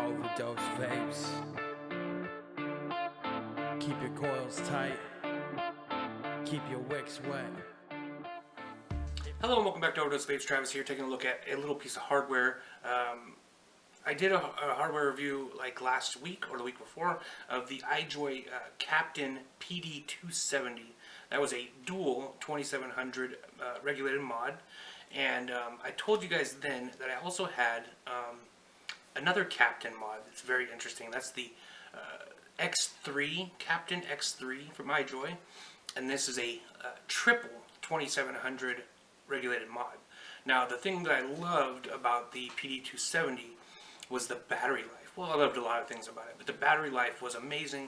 OverDose Vapes. Keep your coils tight. Keep your wicks wet. Hello and welcome back to OverDose Vapes. Travis here, taking a look at a little piece of hardware. I did a hardware review like last week or the week before of the iJOY Captain PD270. That was a dual 2700 regulated mod, and I told you guys then that I also had another Captain mod that's very interesting. That's the X3, Captain X3 from iJOY, and this is a triple 2700 regulated mod. Now, the thing that I loved about the PD270 was the battery life. Well, I loved a lot of things about it, but the battery life was amazing,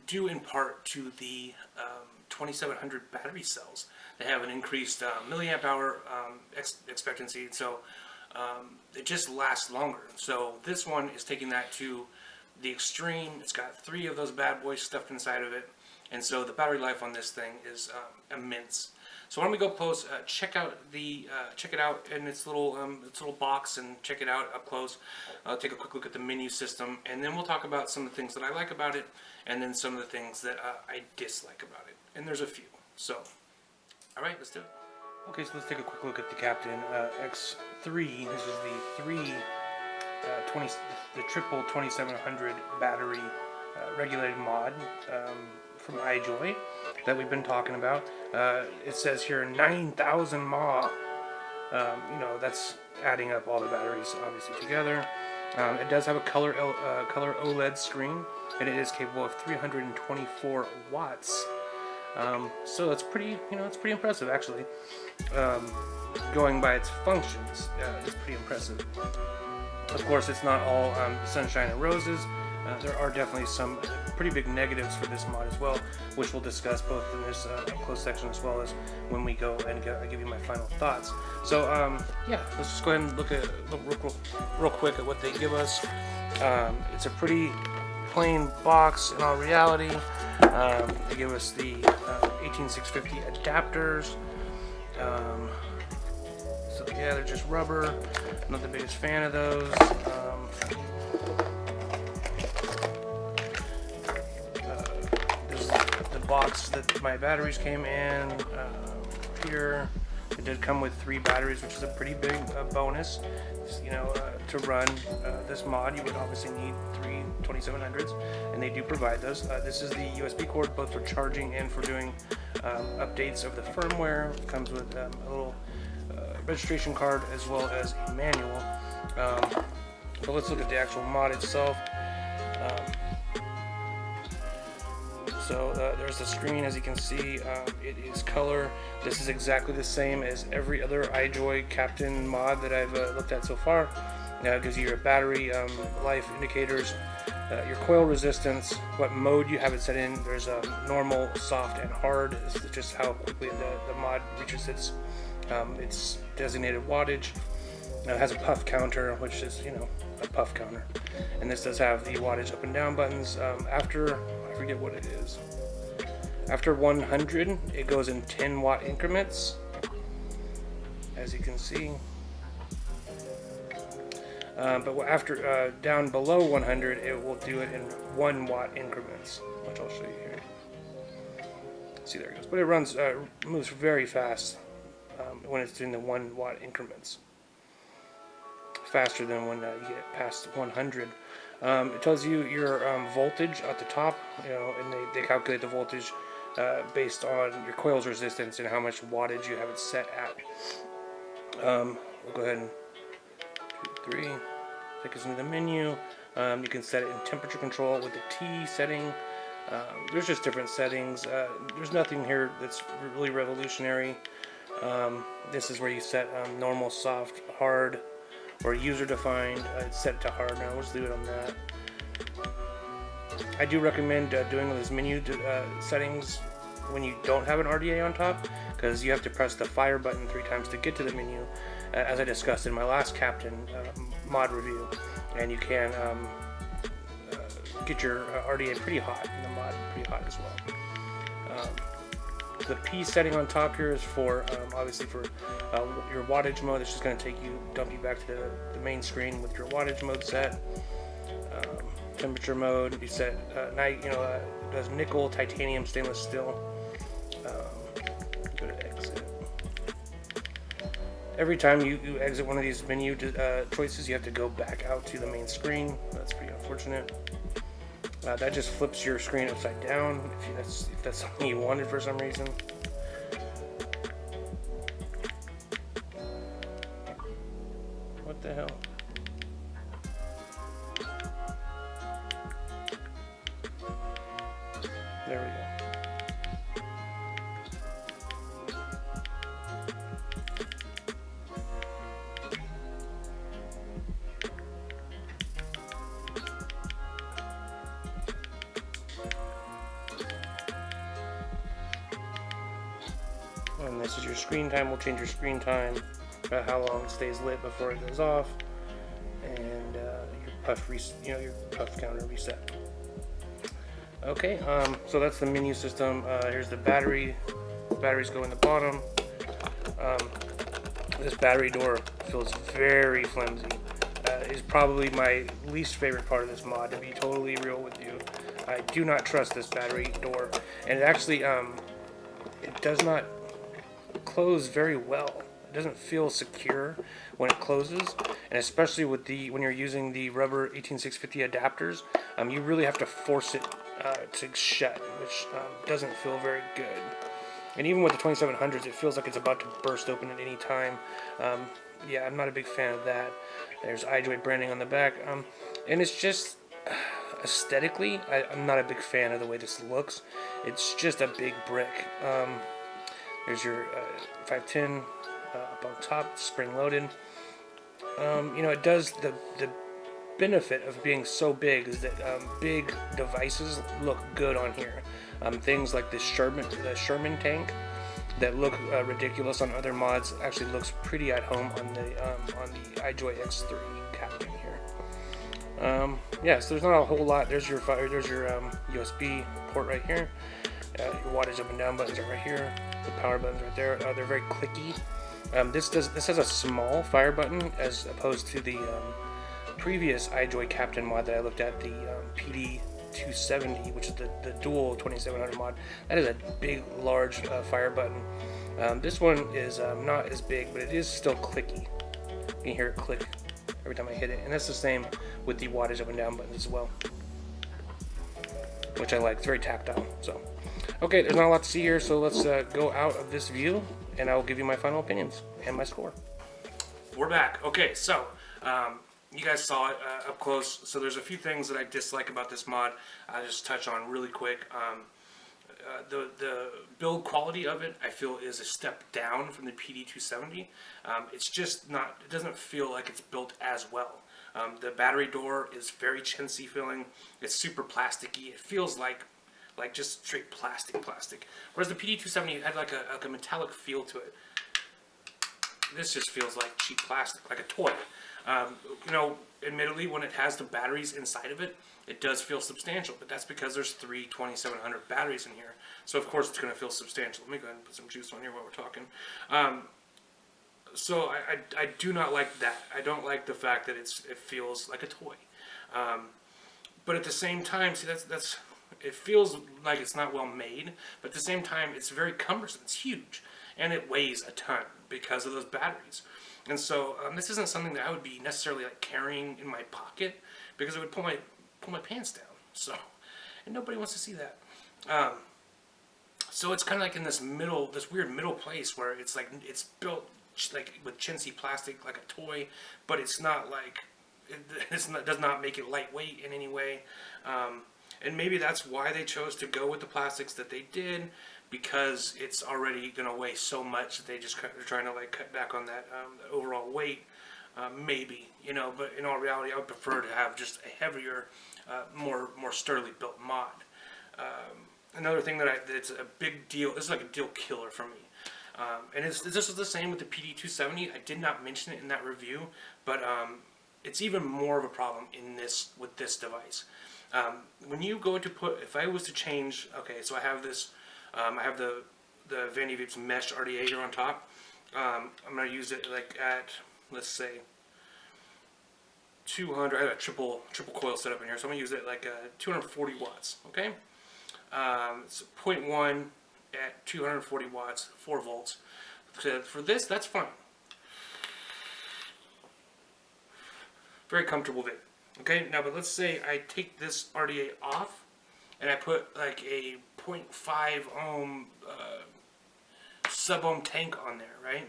due in part to the 2700 battery cells. They have an increased milliamp hour expectancy, so it just lasts longer. So this one is taking that to the extreme. It's got 3 of those bad boys stuffed inside of it, and so the battery life on this thing is immense. So why don't we go close, check it out in its little box and check it out up close. I'll take a quick look at the menu system, and then we'll talk about some of the things that I like about it, and then some of the things that I dislike about it. And there's a few. So, all right, let's do it. Okay, so let's take a quick look at the Captain X3. This is the the triple 2700 battery regulated mod from iJOY that we've been talking about. It says here 9,000 mAh. You know, that's adding up all the batteries obviously together. It does have a color OLED screen, and it is capable of 324 watts. So it's pretty, it's pretty impressive actually. Going by its functions, it's pretty impressive. Of course, it's not all sunshine and roses. There are definitely some pretty big negatives for this mod as well, which we'll discuss both in this close section as well as when we go and I give you my final thoughts. So yeah, let's just go ahead and look real quick at what they give us. It's a pretty plain box in all reality. They give us the 18650 adapters. So yeah, they're just rubber. I'm not the biggest fan of those. This is the box that my batteries came in. Here, it did come with 3 batteries, which is a pretty big bonus. To run this mod, you would obviously need 3 2700s, and they do provide those. This is the USB cord, both for charging and for doing updates of the firmware. It comes with a little registration card as well as a manual. But let's look at the actual mod itself. So there's the screen, as you can see. It is color. This is exactly the same as every other iJOY Captain mod that I've looked at so far. It gives you your battery life indicators, your coil resistance, what mode you have it set in. There's a normal, soft, and hard. This is just how quickly the mod reaches its designated wattage. It has a puff counter, which is, a puff counter. And this does have the wattage up and down buttons. After, I forget what it is. After 100, it goes in 10 watt increments, as you can see. But after down below 100, it will do it in 1 watt increments, which I'll show you here. See, there it goes. But it moves very fast when it's doing the 1 watt increments. Faster than when you get past 100. It tells you your voltage at the top, and they calculate the voltage based on your coil's resistance and how much wattage you have it set at. We'll go ahead and 2, 3. Take us into the menu. You can set it in temperature control with the T setting. There's just different settings. There's nothing here that's really revolutionary. This is where you set normal, soft, hard, or user defined. It's set to hard now. We'll just leave it on that. I do recommend doing those menu settings when you don't have an RDA on top, because you have to press the fire button 3 times to get to the menu, as I discussed in my last Captain mod review, and you can get your RDA pretty hot, and the mod pretty hot as well. the P setting on top here is for obviously for your wattage mode. It's just going to dump you back to the main screen with your wattage mode set. Temperature mode, you set night. It does nickel, titanium, stainless steel. Go to exit. Every time you exit one of these menu choices, you have to go back out to the main screen. That's pretty unfortunate. That just flips your screen upside down if that's something you wanted for some reason. What the hell? There we go. And this is your screen time. We'll change your screen time, how long it stays lit before it goes off, and your puff counter reset. Okay, so that's the menu system. Here's the battery. The batteries go in the bottom. This battery door feels very flimsy. Is probably my least favorite part of this mod, to be totally real with you. I do not trust this battery door, and it actually it does not close very well. It doesn't feel secure when it closes, and especially with when you're using the rubber 18650 adapters, you really have to force it to shut, which doesn't feel very good. And even with the 2700s, it feels like it's about to burst open at any time. Yeah, I'm not a big fan of that. There's iJOY branding on the back, and it's just aesthetically, I'm not a big fan of the way this looks. It's just a big brick. There's your 510 up on top, spring loaded. It does the benefit of being so big is that big devices look good on here. Things like the Sherman tank that look ridiculous on other mods actually looks pretty at home on the iJOY X3 Captain here. Yeah, so there's not a whole lot. There's your USB port right here. Your wattage up and down buttons are right here. The power buttons right there. They're very clicky. This has a small fire button as opposed to the previous iJOY Captain mod that I looked at, the PD270, which is the dual 2700 mod. That is a big, large fire button. This one is not as big, but it is still clicky. You can hear it click every time I hit it, and that's the same with the wattage up and down buttons as well, which I like. It's very tactile. So, okay, there's not a lot to see here, so let's go out of this view, and I will give you my final opinions and my score. We're back. Okay, so you guys saw it up close. So there's a few things that I dislike about this mod. I'll just touch on really quick. The build quality of it, I feel, is a step down from the PD270. It's just not, it doesn't feel like it's built as well. The battery door is very chintzy feeling. It's super plasticky. It feels like just straight plastic. Whereas the PD270 had like a metallic feel to it. This just feels like cheap plastic, like a toy. Admittedly, when it has the batteries inside of it, it does feel substantial, but that's because there's 3 2700 batteries in here. So of course it's going to feel substantial. Let me go ahead and put some juice on here while we're talking. So I do not like that. I don't like the fact that it feels like a toy. But at the same time, see, it feels like it's not well made, but at the same time it's very cumbersome. It's huge, and it weighs a ton because of those batteries. And so this isn't something that I would be necessarily like carrying in my pocket, because it would pull my pants down. So, and nobody wants to see that. So it's kind of like in this weird middle place where it's like it's built like with chintzy plastic like a toy, but it's not like does not make it lightweight in any way. And maybe that's why they chose to go with the plastics that they did, because it's already going to weigh so much that they're trying to like cut back on that overall weight. Maybe, but in all reality, I would prefer to have just a heavier, more sturdily built mod. Another thing it's a big deal. This is like a deal killer for me. And this is the same with the PD270. I did not mention it in that review, but it's even more of a problem with this device. When you go to if I was to change, okay, so I have this, I have the the Vandy Vapes mesh RDA here on top. I'm going to use it like at, let's say, 200. I have a triple coil set up in here, so I'm going to use it like 240 watts. Okay, it's 0.1 at 240 watts, 4 volts. So for this, that's fine. Very comfortable vape. Okay, now but let's say I take this RDA off and I put like a 0.5 ohm sub-ohm tank on there, right?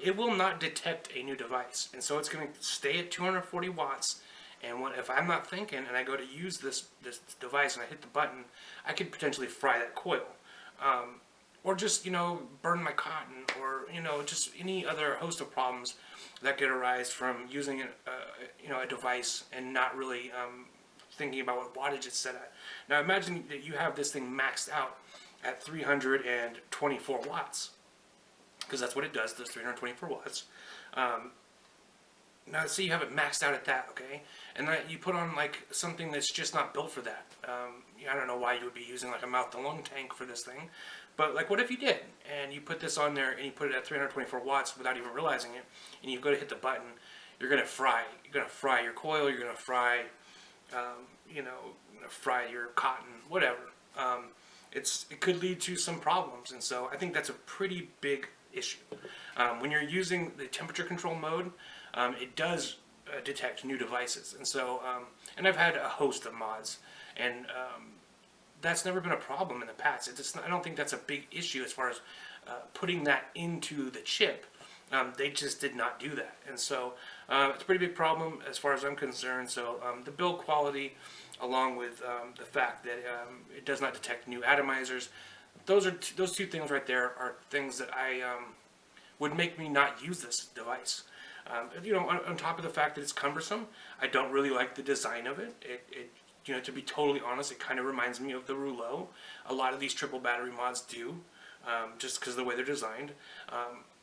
It will not detect a new device, and so it's going to stay at 240 watts. And if I'm not thinking, and I go to use this device and I hit the button, I could potentially fry that coil, or just burn my cotton, or just any other host of problems that could arise from using a device and not really thinking about what wattage it's set at. Now imagine that you have this thing maxed out at 324 watts. Because that's what it does, those 324 watts. Now, say you have it maxed out at that, okay? And then you put on, like, something that's just not built for that. I don't know why you would be using, like, a mouth-to-lung tank for this thing. But, like, what if you did? And you put this on there, and you put it at 324 watts without even realizing it, and you go to hit the button, you're going to fry. You're going to fry your coil, you're going to fry, fry your cotton, whatever. It could lead to some problems, and so I think that's a pretty big issue. When you're using the temperature control mode, it does detect new devices, and so and I've had a host of mods, and that's never been a problem in the past. I don't think that's a big issue as far as putting that into the chip. They just did not do that, and so it's a pretty big problem as far as I'm concerned. So the build quality, along with the fact that it does not detect new atomizers, those two things right there are things that I would make me not use this device. On top of the fact that it's cumbersome, I don't really like the design of it. To be totally honest, it kind of reminds me of the Rouleau. A lot of these triple battery mods do, just because of the way they're designed.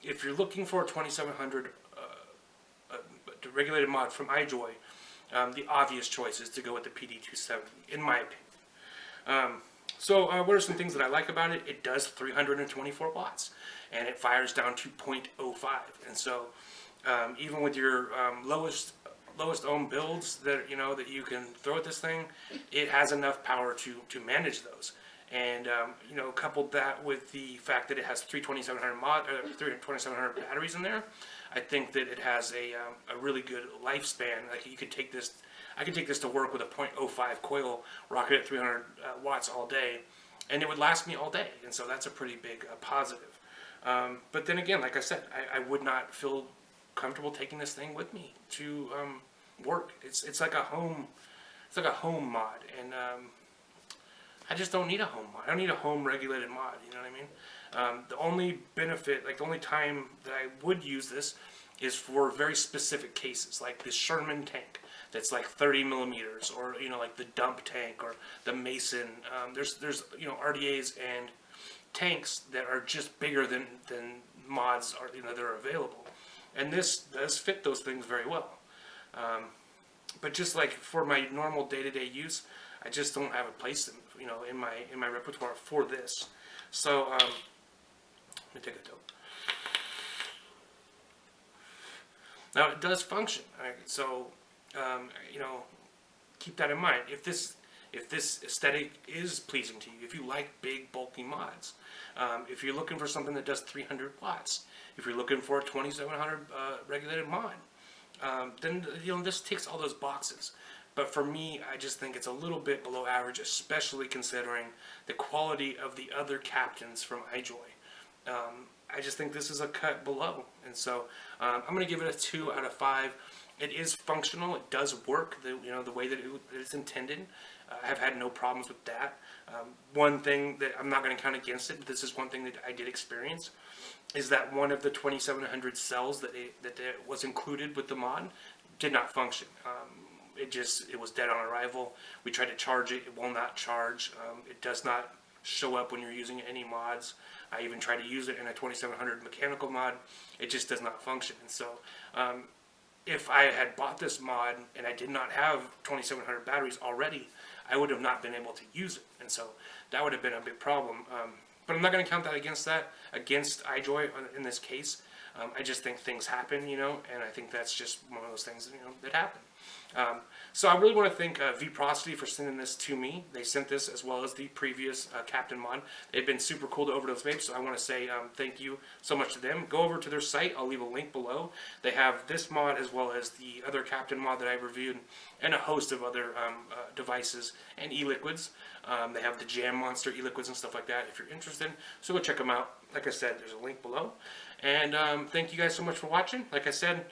If you're looking for a 2700 regulated mod from iJOY, the obvious choice is to go with the PD270, in my opinion. So what are some things that I like about it? It does 324 watts, and it fires down to 0.05. And so even with your lowest ohm builds that that you can throw at this thing, it has enough power to manage those. And coupled that with the fact that it has 32700 batteries in there, I think that it has a really good lifespan. Like I could take this to work with a 0.05 coil, rock it at 300 watts all day, and it would last me all day. And so that's a pretty big positive. But then again, like I said, I would not feel comfortable taking this thing with me to work. It's like a home mod, and I just don't need a home mod. I don't need a home regulated mod. You know what I mean? The only benefit, like the only time that I would use this, is for very specific cases, like this Sherman tank that's like 30 millimeters, or like the dump tank or the Mason. There's RDAs and tanks that are just bigger than mods are that are available, and this does fit those things very well. But just like for my normal day-to-day use, I just don't have a place in my repertoire for this. So let me take a toke. Now it does function. Right? So keep that in mind. If this aesthetic is pleasing to you, if you like big bulky mods, if you're looking for something that does 300 watts, if you're looking for a 2700 regulated mod, then this ticks all those boxes. But for me, I just think it's a little bit below average, especially considering the quality of the other captains from iJOY. I just think this is a cut below, and so I'm going to give it a 2 out of 5. It is functional. It does work the way that it's intended. I have had no problems with that. One thing that I'm not going to count against it, but this is one thing that I did experience, is that one of the 2700 cells that was included with the mod did not function. It was dead on arrival. We tried to charge it. It will not charge. It does not show up when you're using any mods. I even tried to use it in a 2700 mechanical mod. It just does not function. And so if I had bought this mod and I did not have 2700 batteries already, I would have not been able to use it. And so that would have been a big problem. But I'm not going to count that against iJOY in this case. I just think things happen, you know, and I think that's just one of those things, you know, that happen. So I really want to thank Veprosity for sending this to me. They sent this as well as the previous Captain mod. They've been super cool to OverDose Vapes, so I want to say thank you so much to them. Go over to their site. I'll leave a link below. They have this mod as well as the other Captain mod that I reviewed and a host of other devices and e-liquids. They have the Jam Monster e-liquids and stuff like that if you're interested. So go check them out. Like I said, there's a link below. And thank you guys so much for watching. Like I said,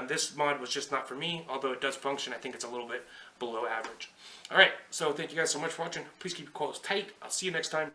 this mod was just not for me, although it does function. I think it's a little bit below average. All right, so thank you guys so much for watching. Please keep your coils tight. I'll see you next time.